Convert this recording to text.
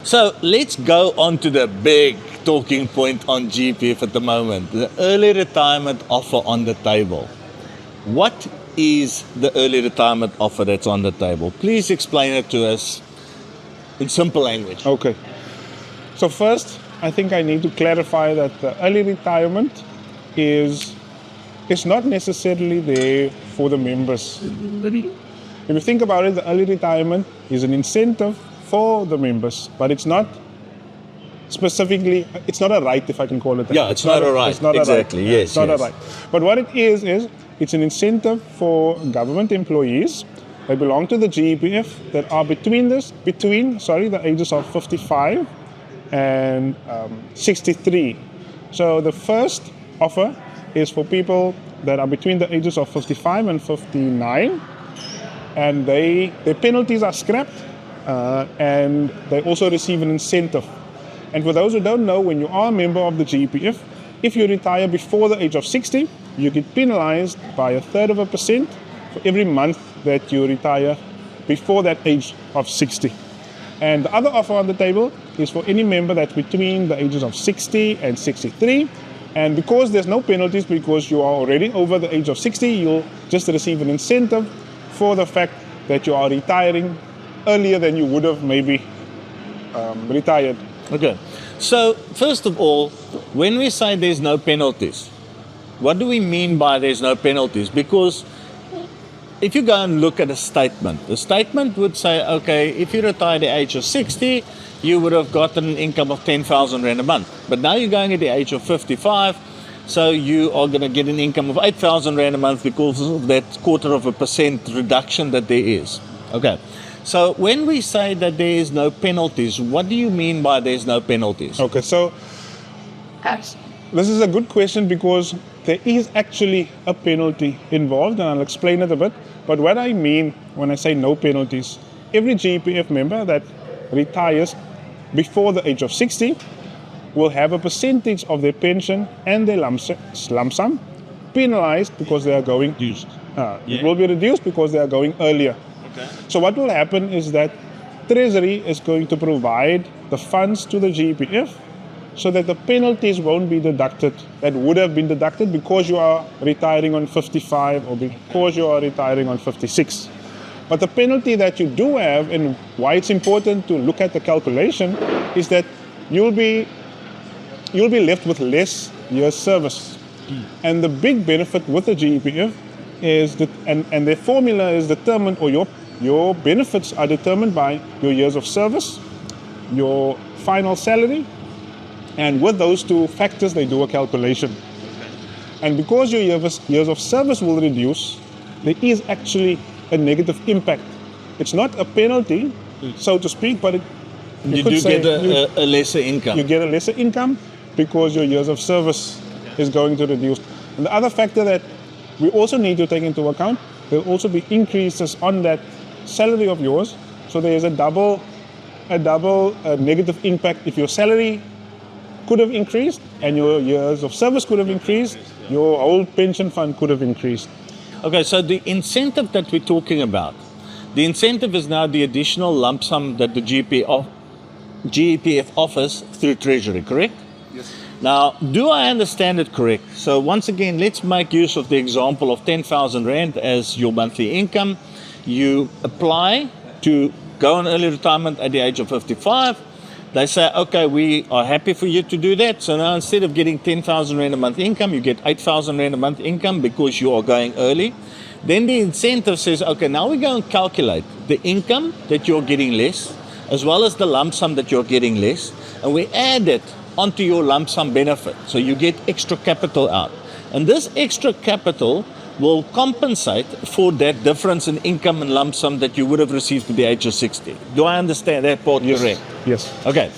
So let's go on to the big talking point on GPF at the moment, the early retirement offer on the table. What is the early retirement offer that's on the table? Please explain it to us in simple language. Okay. So first, I think I need to clarify that the early retirement is not necessarily there for the members. If you think about it, the early retirement is an incentive for the members, but it's not specifically, it's not a right, if I can call it that. Yeah, it's not a right. It's not Exactly, a right. yes, It's not yes. a right. But what it is it's an incentive for government employees that belong to the GEPF that are between the ages of 55 and 63. So the first offer is for people that are between the ages of 55 and 59, and their penalties are scrapped, and they also receive an incentive. And for those who don't know, when you are a member of the GEPF, if you retire before the age of 60, you get penalized by 0.33% for every month that you retire before that age of 60. And the other offer on the table is for any member that's between the ages of 60 and 63. And because there's no penalties, because you are already over the age of 60, you'll just receive an incentive for the fact that you are retiring earlier than you would have maybe retired. Okay. So, first of all, when we say there's no penalties, what do we mean by there's no penalties? Because if you go and look at a statement, the statement would say, okay, if you retire at the age of 60, you would have gotten an income of 10,000 Rand a month. But now you're going at the age of 55, so you are going to get an income of 8,000 Rand a month because of that 0.25% reduction that there is. Okay. So when we say that there is no penalties, what do you mean by there's no penalties? Okay, so this is a good question because there is actually a penalty involved, and I'll explain it a bit. But what I mean when I say no penalties, every GEPF member that retires before the age of 60 will have a percentage of their pension and their lump sum penalized because they are going reduced. It will be reduced because they are going earlier. Okay. So what will happen is that Treasury is going to provide the funds to the GEPF so that the penalties won't be deducted that would have been deducted because you are retiring on 55 or because you are retiring on 56. But the penalty that you do have, and why it's important to look at the calculation, is that you'll be left with less years service. And the big benefit with the GEPF is that, and their formula is determined, or your benefits are determined by your years of service, your final salary, and with those two factors, they do a calculation. And because your years of service will reduce, there is actually a negative impact. It's not a penalty, so to speak, but you do get a lesser income. You get a lesser income because your years of service is going to reduce. And the other factor that we also need to take into account, there will also be increases on that salary of yours. So there is a double negative impact. If your salary could have increased and your years of service could have increased, your whole pension fund could have increased. Okay, so the incentive that we're talking about, the incentive is now the additional lump sum that the GEPF offers through Treasury, correct? Yes. Now, do I understand it correct? So once again, let's make use of the example of 10,000 Rand as your monthly income. You apply to go on early retirement at the age of 55. They say, okay, we are happy for you to do that. So now instead of getting 10,000 Rand a month income, you get 8,000 Rand a month income because you are going early. Then the incentive says, okay, now we go and calculate the income that you're getting less, as well as the lump sum that you're getting less, and we add it onto your lump sum benefit. So you get extra capital out. And this extra capital will compensate for that difference in income and lump sum that you would have received at the age of 60. Do I understand that part correct? Yes. Okay.